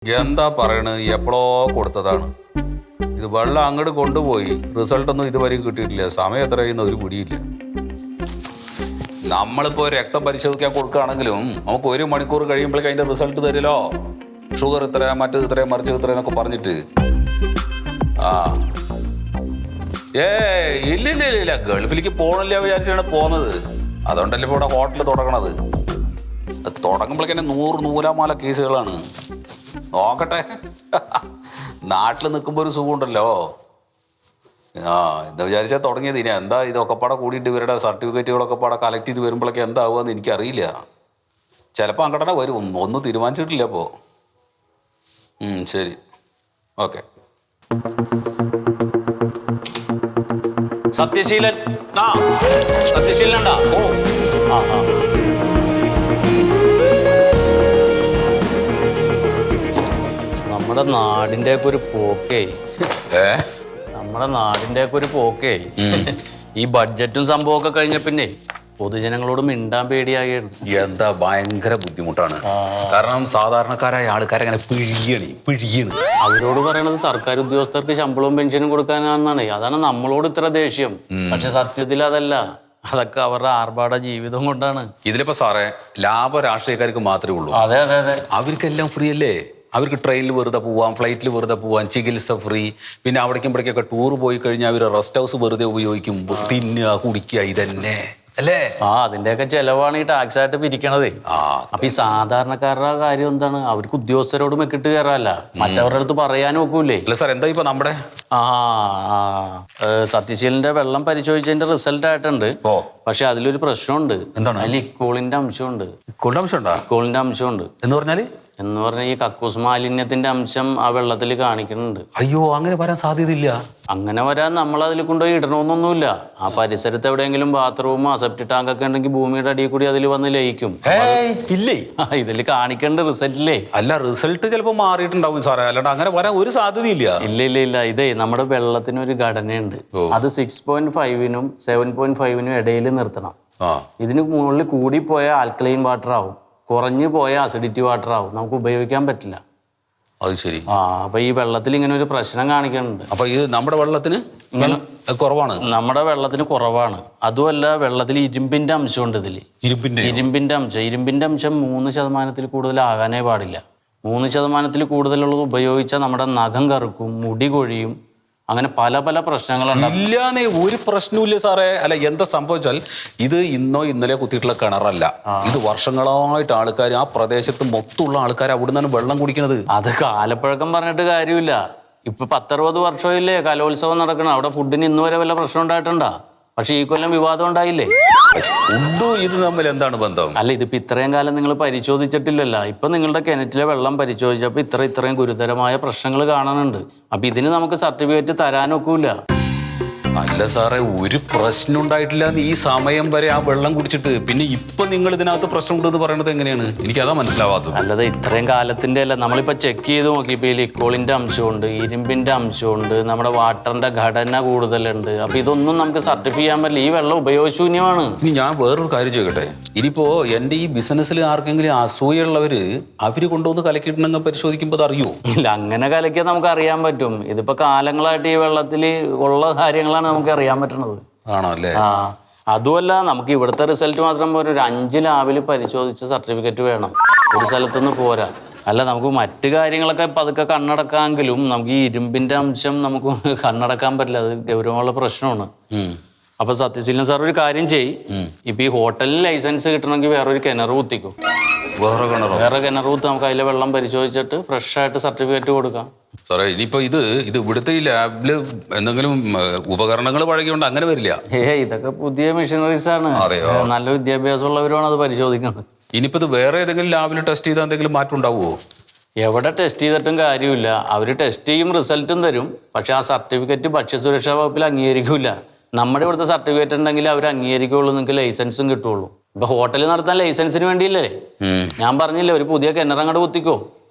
എന്താ പറയണ്, എപ്പോഴോ കൊടുത്തതാണ്. ഇത് വെള്ളം അങ്ങോട്ട് കൊണ്ടുപോയി റിസൾട്ടൊന്നും ഇതുവരെയും കിട്ടിയിട്ടില്ല. സമയം എത്രയെന്ന് ഒരു പിടിയില്ല. നമ്മളിപ്പോൾ രക്തം പരിശോധിക്കാൻ കൊടുക്കുകയാണെങ്കിലും നമുക്ക് 1 മണിക്കൂർ കഴിയുമ്പോഴേക്കും അതിൻ്റെ റിസൾട്ട് തരുമല്ലോ. ഷുഗർ ഇത്ര, മറ്റു ഇത്ര, മറിച്ച് ഇത്ര എന്നൊക്കെ പറഞ്ഞിട്ട്. ആ ഇല്ല ഗൾഫിലേക്ക് പോകണില്ല വിചാരിച്ചാണ് പോകുന്നത്. അതുകൊണ്ടല്ലേ ഇപ്പോൾ ഇവിടെ ഹോട്ടൽ തുടങ്ങണത്. തുടങ്ങുമ്പോഴേക്കന്നെ 100 നൂലാമാല കേസുകളാണ്. നോക്കട്ടെ, നാട്ടിൽ നിൽക്കുമ്പോൾ ഒരു സുഖമുണ്ടല്ലോ. എന്താ വിചാരിച്ചാൽ തുടങ്ങിയത്. ഇനി എന്താ ഇതൊക്കെ പാടെ കൂടിയിട്ട് ഇവരുടെ സർട്ടിഫിക്കറ്റുകളൊക്കെ പാടെ കളക്ട് ചെയ്ത് വരുമ്പോഴൊക്കെ എന്താവുകയെന്ന് എനിക്കറിയില്ല. ചിലപ്പോൾ സംഘടന വരും, ഒന്നും തീരുമാനിച്ചിട്ടില്ല അപ്പോൾ. ശരി, ഓക്കെ. സത്യശീലൻ സത്യശീലനുണ്ടാ? ഓ നമ്മുടെ നാടിന്റെ ഒക്കെ ഒരു പോക്കേ. നമ്മുടെ നാടിന്റെ ഒക്കെ ഒരു പോക്കേ. ഈ ബഡ്ജറ്റും സംഭവമൊക്കെ കഴിഞ്ഞ പിന്നെ പൊതുജനങ്ങളോട് മിണ്ടാൻ പേടിയായിരുന്നു. എന്താ ഭയങ്കര ബുദ്ധിമുട്ടാണ്. കാരണം സാധാരണക്കാരായ ആൾക്കാരെ അങ്ങനെ പിഴിയണ്. അവരോട് പറയണത് സർക്കാർ ഉദ്യോഗസ്ഥർക്ക് ശമ്പളവും പെൻഷനും കൊടുക്കാനാണെന്നാണ്. അതാണ് നമ്മളോട് ഇത്ര ദേഷ്യം. പക്ഷെ സത്യത്തിൽ അതല്ല, അതൊക്കെ അവരുടെ ആർഭാട ജീവിതം കൊണ്ടാണ്. ഇതിലിപ്പോ സാറേ ലാഭ രാഷ്ട്രീയക്കാർക്ക് മാത്രമേ ഉള്ളൂ. അതെ അതെ അതെ, അവർക്കെല്ലാം ഫ്രീ അല്ലേ. അവർക്ക് ട്രെയിനിൽ വെറുതെ പോവാം, ഫ്ലൈറ്റിൽ വെറുതെ പോവാം, ചികിത്സ ഫ്രീ. പിന്നെ അവിടേക്കും ഇവിടേക്കൊക്കെ ടൂർ പോയി കഴിഞ്ഞാൽ അവർ റെസ്റ്റ് ഹൗസ് വെറുതെ ഉപയോഗിക്കും, തിന്നുക കുടിക്കുക, ഇതന്നെ അല്ലേ. അതിന്റെയൊക്കെ ചെലവാണ് ഈ ടാക്സ് ആയിട്ട് പിരിക്കണത്. അപ്പൊ ഈ സാധാരണക്കാരുടെ കാര്യം എന്താണ്? അവർക്ക് ഉദ്യോഗസ്ഥരോട് മെക്കിട്ട് കയറാല്ല, മറ്റവരുടെ അടുത്ത് പറയാനും ഒക്കൂലേ. അല്ല സാർ, എന്താ ഇപ്പൊ നമ്മുടെ സത്യശീലന്റെ വെള്ളം പരിശോധിച്ചതിന്റെ റിസൾട്ട് ആയിട്ടുണ്ട്. പക്ഷെ അതിലൊരു പ്രശ്നമുണ്ട്. എന്താണ്? അതിൽ ഇക്കോളിന്റെ അംശമുണ്ട്. ഇക്കോളിന്റെ അംശമുണ്ട് എന്ന് പറഞ്ഞാൽ ഈ കക്കൂസ് മാലിന്യത്തിന്റെ അംശം ആ വെള്ളത്തിൽ കാണിക്കുന്നുണ്ട്. അയ്യോ, അങ്ങനെ വരാൻ സാധ്യതയില്ല. അങ്ങനെ വരാൻ നമ്മൾ അതിൽ കൊണ്ടുപോയി ഇടണമെന്നൊന്നുമില്ല. ആ പരിസരത്ത് എവിടെയെങ്കിലും ബാത്റൂമോ സെപ്റ്റി ടാങ്ക് ഒക്കെ ഉണ്ടെങ്കിൽ ഭൂമിയുടെ അടിയിൽ കൂടി അതിൽ വന്ന് ലയിക്കും. ഇല്ലേ ഇതിൽ കാണിക്കേണ്ട റിസൾട്ടില്ലേ? അല്ല, റിസൾട്ട് ചിലപ്പോൾ മാറിയിട്ടുണ്ടാവും സാറേ, അല്ലാണ്ട് അങ്ങനെ വരാൻ ഒരു സാധ്യതയില്ല. ഇല്ല. ഇതേ നമ്മുടെ വെള്ളത്തിനൊരു ഘടനയുണ്ട്. അത് 6.5-നും 7.5-നും ഇടയിൽ നിർത്തണം. ഇതിന് മുകളിൽ കൂടിപ്പോയ ആൽക്കലൈൻ വാട്ടർ ആവും, കുറഞ്ഞു പോയ അസിഡിറ്റി വാട്ടർ ആവും, നമുക്ക് ഉപയോഗിക്കാൻ പറ്റില്ല. അത് ശരി. അപ്പൊ ഈ വെള്ളത്തിൽ ഇങ്ങനെ ഒരു പ്രശ്നം കാണിക്കുന്നുണ്ട്. അപ്പൊ ഇത് നമ്മുടെ വെള്ളത്തിന് കുറവാണ്. നമ്മുടെ വെള്ളത്തിന് കുറവാണ്. അതുമല്ല, വെള്ളത്തിൽ ഇരുമ്പിന്റെ അംശമുണ്ട്. ഇതിൽ ഇരുമ്പിന്റെ അംശം 3% കൂടുതലാകാനേ പാടില്ല. 3% കൂടുതലുള്ളത് ഉപയോഗിച്ചാൽ നമ്മുടെ നഖം കറുക്കും, മുടി കൊഴിയും, അങ്ങനെ പല പല പ്രശ്നങ്ങളുണ്ടാകും. ഇല്ലാന്നേ, ഒരു പ്രശ്നമില്ല സാറേ. അല്ല, എന്താ സംഭവിച്ചാൽ ഇത് ഇന്നോ ഇന്നലെ കുത്തിയിട്ടുള്ള കിണറല്ല. ഇത് വർഷങ്ങളായിട്ട് ആൾക്കാർ, ആ പ്രദേശത്ത് മൊത്തമുള്ള ആൾക്കാർ അവിടെ നിന്നാണ് വെള്ളം കുടിക്കുന്നത്. അത് കാലപ്പഴക്കം പറഞ്ഞിട്ട് കാര്യമില്ല. ഇപ്പൊ 10-60 വർഷമില്ലേ കലോത്സവം നടക്കണം. അവിടെ ഫുഡിന് ഇന്ന് വരെ വല്ല പ്രശ്നം ഉണ്ടായിട്ടുണ്ടാ? പക്ഷെ ഈ കൊല്ലം വിവാദം ഉണ്ടായില്ലേ? ഇത് തമ്മിൽ എന്താണ് ബന്ധം? അല്ല, ഇതിപ്പോ ഇത്രയും കാലം നിങ്ങൾ പരിശോധിച്ചിട്ടില്ലല്ലോ. ഇപ്പൊ നിങ്ങളുടെ കിണറ്റിലെ വെള്ളം പരിശോധിച്ചപ്പോൾ ഇത്രയും ഗുരുതരമായ പ്രശ്നങ്ങൾ കാണുന്നുണ്ട്. അപ്പൊ ഇതിന് നമുക്ക് സർട്ടിഫിക്കറ്റ് തരാനൊക്കൂല. അല്ല സാറേ, ഒരു പ്രശ്നം ഉണ്ടായിട്ടില്ല ഈ സമയം വരെ ആ വെള്ളം കുടിച്ചിട്ട്. പിന്നെ ഇപ്പൊ നിങ്ങൾ ഇതിനകത്ത് പ്രശ്നമുണ്ടെന്ന് പറയുന്നത് എങ്ങനെയാണ്? എനിക്കതാ മനസ്സിലാവാത്തത്. അല്ലത് ഇത്രയും കാലത്തിന്റെ അല്ല, നമ്മളിപ്പോ ചെക്ക് ചെയ്ത് നോക്കിയപ്പോ ഇക്കോളിന്റെ അംശമുണ്ട്, ഇരുമ്പിന്റെ അംശമുണ്ട്, നമ്മുടെ വാട്ടറിന്റെ ഘടന കൂടുതലുണ്ട്. അപ്പൊ ഇതൊന്നും നമുക്ക് സർട്ടിഫൈ ചെയ്യാൻ പറ്റില്ല. ഈ വെള്ളം ഉപയോഗശൂന്യമാണ്. ഇനി ഞാൻ വേറൊരു കാര്യം ചോദിക്കട്ടെ. ഇനിയിപ്പോ എന്റെ ഈ ബിസിനസ്സിൽ ആർക്കെങ്കിലും അസൂയുള്ളവര് അവര് കൊണ്ടുവന്ന് കലക്കിയിട്ടുണ്ടെങ്കിൽ പരിശോധിക്കുമ്പോൾ അത് അറിയോ? ഇല്ല, അങ്ങനെ കലക്കിയാൽ നമുക്ക് അറിയാൻ പറ്റും. ഇതിപ്പോ കാലങ്ങളായിട്ട് ഈ വെള്ളത്തിൽ ഉള്ള കാര്യങ്ങളാണ് നമുക്ക് അറിയാൻ പറ്റുന്നത്. ആണോ? അല്ലേ. അതുമല്ല, നമുക്ക് ഇവിടുത്തെ റിസൾട്ട് മാത്രം പോരാ, ഒരു 5 ലാബിൽ പരിശോധിച്ച സർട്ടിഫിക്കറ്റ് വേണം. ഒരു സ്ഥലത്തുനിന്ന് പോരാ. അല്ല, നമുക്ക് മറ്റു കാര്യങ്ങളൊക്കെ പതുക്കെ കണ്ണടക്കാമെങ്കിലും നമുക്ക് ഈ ഇരുമ്പിന്റെ അംശം നമുക്ക് കണ്ണടക്കാൻ പറ്റില്ല. അത് ഗൗരവമുള്ള പ്രശ്നമാണ്. അപ്പൊ സത്യശീലൻ സാർ ഒരു കാര്യം ഇപ്പൊ ഈ ഹോട്ടലിൽ ലൈസൻസ് കിട്ടണമെങ്കിൽ വേറൊരു കിണർ കുത്തിക്കും. വേറെ കിണർ കുത്തി നമുക്ക് അതിലെ വെള്ളം പരിശോധിച്ചിട്ട് ഫ്രഷ് ആയിട്ട് സർട്ടിഫിക്കറ്റ് കൊടുക്കാം. സാറേ, ഇനിയിപ്പോ ഇത് ഇവിടുത്തെ ഈ ലാബില് എന്തെങ്കിലും ഉപകരണങ്ങൾ പഴകിയോണ്ട് അങ്ങനെ വരില്ല? ഇതൊക്കെ പുതിയ മെഷീനറീസ് ആണ്. നല്ല വിദ്യാഭ്യാസമുള്ളവരാണ് അത് പരിശോധിക്കുന്നത്. ഇനിയിപ്പോ ഇത് വേറെ ഏതെങ്കിലും ലാബിൽ ടെസ്റ്റ് ചെയ്താൽ എന്തെങ്കിലും മാറ്റം ഉണ്ടാവുമോ? എവിടെ ടെസ്റ്റ് ചെയ്തിട്ടും കാര്യമില്ല. അവർ ടെസ്റ്റ് ചെയ്യും, റിസൾട്ടും തരും. പക്ഷെ ആ സർട്ടിഫിക്കറ്റ് ഭക്ഷ്യസുരക്ഷാ വകുപ്പിൽ അംഗീകരിക്കില്ല. നമ്മുടെ ഇവിടുത്തെ സർട്ടിഫിക്കറ്റ് ഉണ്ടെങ്കിൽ അവർ അംഗീകരിക്കുള്ളൂ, നിങ്ങൾക്ക് ലൈസൻസും കിട്ടുള്ളൂ. ഇപ്പൊ ഹോട്ടലിൽ നടത്താൻ ലൈസൻസിന് വേണ്ടിയില്ലേ? ഞാൻ പറഞ്ഞില്ലേ, ഒരു പുതിയ കിണറങ്ങോട്ട് കുത്തിക്കോ.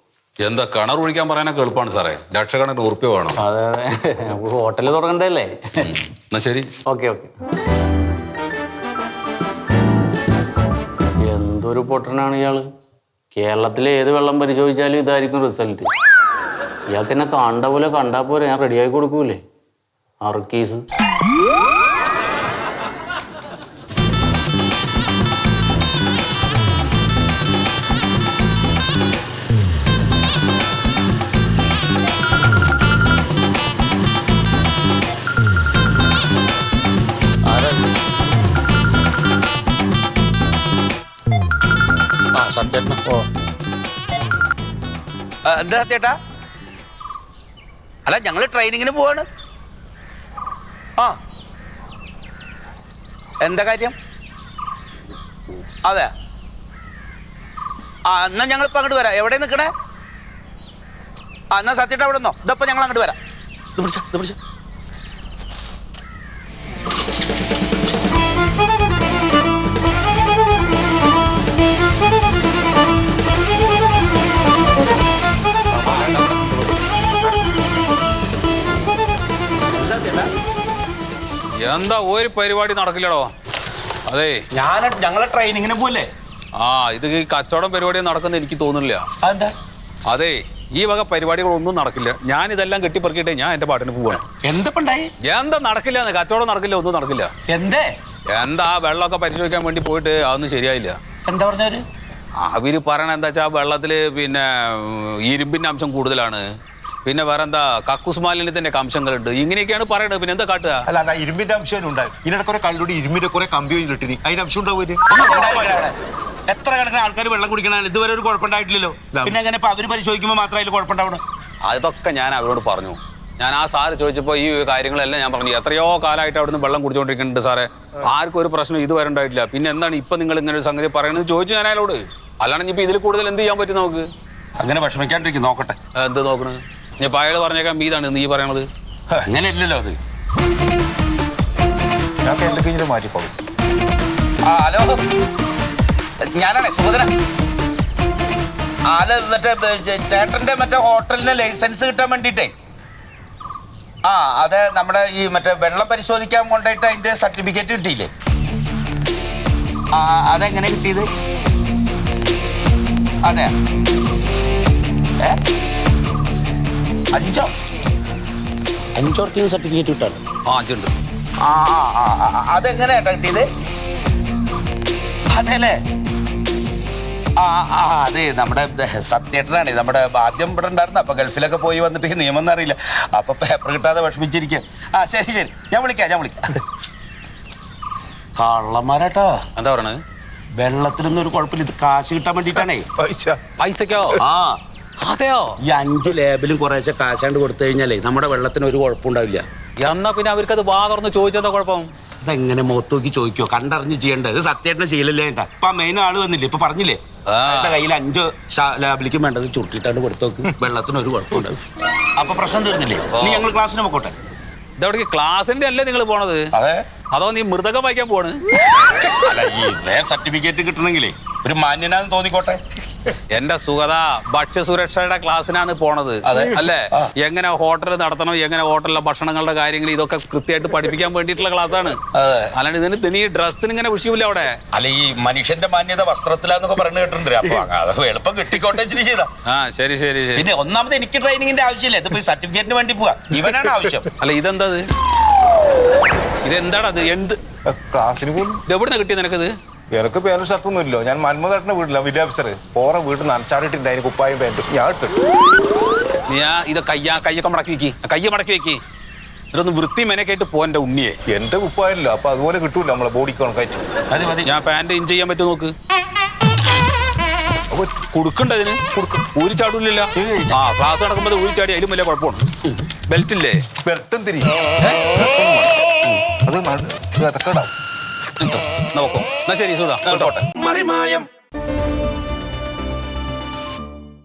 എന്താ കിണർ ഒഴിക്കാൻ പറയാനൊക്കെ എളുപ്പമാണ് സാറേ. ലക്ഷക്കണക്കിന് ഉറുപ്പ്യ വേണം. അതെ, ഹോട്ടലിൽ തുടങ്ങണ്ടല്ലേ? എന്നാ ശരി, ഓക്കെ. എന്തൊരു പൊട്ടനാണ് ഇയാള്. കേരളത്തിലെ ഏത് വെള്ളം പരിശോധിച്ചാലും ഇതായിരിക്കും റിസൾട്ട്. ഇയാൾക്ക് എന്നെ കണ്ട പോലെ കണ്ടാൽ പോലെ ഞാൻ റെഡിയാക്കി കൊടുക്കൂലേ അർക്കീസ്. സത്യേട്ടനാ? എന്താ സത്യേട്ടാ? അല്ല, ഞങ്ങൾ ട്രെയിനിങ്ങിന് പോവാണ്. ആ, എന്താ കാര്യം? അതെ, ആ എന്നാ ഞങ്ങളിപ്പോൾ അങ്ങോട്ട് വരാം. എവിടെ നിൽക്കണേ? ആ എന്നാ സത്യേട്ടാ അവിടെ നിന്നോ. ഇതപ്പോൾ ഞങ്ങൾ അങ്ങോട്ട് വരാം. ഇത് പിടിച്ച എന്താ ഒരു പരിപാടി നടക്കില്ലടോ. അതെ, ഞങ്ങളെ ട്രെയിനിങ്ങിന് പോലെ. ആ ഇത് ഈ കച്ചവടം പരിപാടി നടക്കുന്ന എനിക്ക് തോന്നുന്നില്ല. അതെന്താ? അതെ, ഈ വക പരിപാടികളൊന്നും നടക്കില്ല. ഞാൻ ഇതെല്ലാം കെട്ടിപ്പറക്കിട്ടെ ഞാൻ എന്റെ പാട്ടിന് പോവാണ്. എന്തപ്പണ്ടായി? എന്താ നടക്കില്ല, കച്ചവടം നടക്കില്ല, ഒന്നും നടക്കില്ല. എന്തേ? എന്താ വെള്ളമൊക്കെ പരിശോധിക്കാൻ വേണ്ടി പോയിട്ട് അതൊന്നും ശരിയായില്ല. എന്താ പറഞ്ഞവര്? അവര് പറയണ എന്താ വെച്ചാൽ വെള്ളത്തില് പിന്നെ ഇരുമ്പിന്റെ അംശം കൂടുതലാണ്, പിന്നെ വേറെ എന്താ കക്കൂസ് മാലിന്യത്തിന്റെ അംശങ്ങളുണ്ട്, ഇങ്ങനെയൊക്കെയാണ് പറയണത്. പിന്നെ എന്താ കാട്ടുക? അല്ല, ഇരുമ്പിന്റെ അംശം ഉണ്ടായി. ഇതിനെ കുറെ കല്ലൂടി ഇരുമ്പിന്റെ കുറെ കമ്പി കിട്ടിനി, അതിന്റെ അംശം ഉണ്ടാവും. എത്ര കണക്കിന് ആൾക്കാർ വെള്ളം കുടിക്കണ ഇതുവരെ ഒരു കുഴപ്പമുണ്ടായിട്ടില്ലല്ലോ. പിന്നെ എങ്ങനെ ഇപ്പൊ അവര് പരിശോധിക്കുമ്പോൾ മാത്രം അതിൽ കുഴപ്പമുണ്ടാവണം? അതൊക്കെ ഞാൻ അവരോട് പറഞ്ഞു. ഞാൻ ആ സാറ് ചോദിച്ചപ്പോൾ ഈ കാര്യങ്ങളെല്ലാം ഞാൻ പറഞ്ഞു. എത്രയോ കാലമായിട്ട് അവിടുന്ന് വെള്ളം കുടിച്ചുകൊണ്ടിരിക്കുന്നുണ്ട് സാറേ, ആർക്കും ഒരു പ്രശ്നം ഇതുവരെ ഉണ്ടായിട്ടില്ല. പിന്നെ എന്താണ് ഇപ്പം നിങ്ങൾ ഇങ്ങനെ ഒരു സംഗതി പറയണമെന്ന് ചോദിച്ചു ഞാൻ അയാളോട്. അല്ലാണ്ട് ഇപ്പം ഇതിൽ കൂടുതൽ എന്ത് ചെയ്യാൻ പറ്റും നമുക്ക്? അങ്ങനെ വിഷമിക്കാണ്ടിരിക്കും, നോക്കട്ടെ. എന്ത് നോക്കണ്? ഞാൻ അയാൾ പറഞ്ഞേക്കാൻ ഇതാണ് നീ പറയണത്. അങ്ങനെയല്ലല്ലോ അത്. മാറ്റിപ്പോകും. ആ ഹലോ, ഞാനാണേ സുഭദ്ര. ആള് മറ്റേ ചേട്ടൻ്റെ മറ്റേ ഹോട്ടലിന് ലൈസൻസ് കിട്ടാൻ വേണ്ടിയിട്ടേ. ആ അതെ, നമ്മുടെ ഈ മറ്റേ വെള്ളം പരിശോധിക്കാൻ കൊണ്ടുപോയിട്ട് അതിൻ്റെ സർട്ടിഫിക്കറ്റ് കിട്ടിയില്ലേ? ആ അതെങ്ങനെ കിട്ടിയത്? അതെ, 5 സർട്ടിഫിക്കറ്റ് കിട്ടാണ്. ആ 5 ഉണ്ട്. ആ ആ ആ അതെങ്ങനെ ഏട്ടാ കിട്ടിയത്? അതെ അല്ലേ? ആ ആ അതെ, നമ്മുടെ സത്യേട്ടനാണ്. നമ്മുടെ ആദ്യം ഇവിടെ ഉണ്ടായിരുന്നു, അപ്പൊ ഗൾഫിലൊക്കെ പോയി വന്നിട്ട് ഈ നിയമം ഒന്നും അറിയില്ല, അപ്പൊ പേപ്പർ കിട്ടാതെ വിഷമിച്ചിരിക്കുക. ആ ശരി ശരി, ഞാൻ വിളിക്കാം. കള്ളന്മാരാട്ടോ. എന്താ പറയണത്? വെള്ളത്തിനൊന്നും ഒരു കുഴപ്പമില്ല, ഇത് കാശ് കിട്ടാൻ വേണ്ടിയിട്ടാണേ. പൈസക്കോ? ആ അതെയോ? ഈ 5 ലേബിലും കുറേശ്ശെ കാശാണ്ട് കൊടുത്തു കഴിഞ്ഞാലേ നമ്മുടെ വെള്ളത്തിന് ഒരു കുഴപ്പമുണ്ടാവില്ല. എന്നാ പിന്നെ അവർക്കത് വാ തുറന്ന് ചോദിച്ചെന്താ കുഴപ്പം? അതെങ്ങനെ മുഖത്ത് നോക്കി ചോദിക്കോ? കണ്ടറിഞ്ഞ് ചെയ്യേണ്ടത്. ഇത് സത്യേട്ടനെ ചെയ്യലല്ലേ ഏട്ടാ. ഇപ്പൊ മെയിൻ ആള് വന്നില്ലേ, ഇപ്പൊ പറഞ്ഞില്ലേ, എന്റെ കയ്യിൽ 5 ലാബിലേക്കും വേണ്ടത് ചുരുട്ടിട്ടാണ്ട് കൊടുത്തു നോക്ക്, വെള്ളത്തിന് ഒരു കുഴപ്പമുണ്ടാവും. അപ്പൊ പ്രശ്നം തീർന്നില്ലേ? ഇനി ഞങ്ങൾ ക്ലാസ്സിന് പോക്കോട്ടെ. ഇതെവിടേക്ക് ക്ലാസ്സിന്റെ അല്ലേ നിങ്ങൾ പോണത്? അതെ. അതോ നീ മൃതകം വായിക്കാൻ പോണ്? അല്ല, ഈ സർട്ടിഫിക്കറ്റ് കിട്ടണമെങ്കിലേ ഒരു മാന്യനാന്ന് തോന്നിക്കോട്ടെ. എന്റെ സുഗത ഭക്ഷ്യസുരക്ഷയുടെ ക്ലാസ്സിനാണ് പോണത് അല്ലേ? എങ്ങനെ ഹോട്ടൽ നടത്തണം, എങ്ങനെ ഹോട്ടലിലെ ഭക്ഷണങ്ങളുടെ കാര്യങ്ങൾ, ഇതൊക്കെ കൃത്യമായിട്ട് പഠിപ്പിക്കാൻ വേണ്ടിയിട്ടുള്ള ക്ലാസ്സാണ്. അല്ലാണ്ട് ഇതിന് ഈ ഡ്രസ്സിന് ഇങ്ങനെ വിഷയമില്ല അവിടെ. അല്ല, ഈ മനുഷ്യന്റെ മാന്യത വസ്ത്രത്തിലാന്നൊക്കെ പറഞ്ഞു കേട്ടിട്ടുണ്ട്. അപ്പൊ എളുപ്പം കിട്ടിക്കോട്ടെ ചെയ്ത. ആ ശരി ശരി ശരി. പിന്നെ ഒന്നാമത് എനിക്ക് ട്രെയിനിങ്ങിന്റെ ആവശ്യമില്ല, ഇതിപ്പോ സർട്ടിഫിക്കറ്റിന് വേണ്ടി പോവാ. ഇവനാണ് ആവശ്യം. അല്ല ഇതെന്താ ഇതെന്താണത്? എന്ത് ക്ലാസ്സിന് പോകും. ഇതെവിടുന്ന കിട്ടിയ നിനക്കത്? എനിക്ക് പേരും ഷർട്ടൊന്നും ഇല്ലോ. ഞാൻ മന്മതേട്ടനെ വീട്ടില്ല, വില്ലേജ് ഓഫീസർ ഓറെ വീട്ടിൽ നനച്ചാറിട്ടുണ്ട്. അതിന് കുപ്പായും പാൻറ്റും ഞാൻ എടുത്തിട്ടു. ഇത് കയ്യൊക്കെ മടക്കി വെക്കി, കയ്യ മടക്കി വെക്കി. ഇതൊന്ന് വൃത്തി മെനക്കായിട്ട് പോന്റെ ഉണ്ണിയെ. എന്റെ കുപ്പായല്ലോ, അപ്പൊ അതുപോലെ കിട്ടൂല നമ്മളെ ബോഡിക്ക് കണക്കായിട്ട്. മതി മതി. ഞാൻ പാന്റ് ഇൻ ചെയ്യാൻ പറ്റും നോക്ക്. കൊടുക്കണ്ട ഇതിന്? ഊരി ചാടൂല്ല. ആ ക്ലാസ് നടക്കുമ്പോൾ ഊരി ചാടി അതിലും വലിയ കുഴപ്പമാണ്. ബെൽറ്റ് ഇല്ലേ? ബെൽറ്റും തിരി അത് അതൊക്കെ ഇടാം. നോക്കോ. എന്നാ ശരി സുധാ. മറിമായം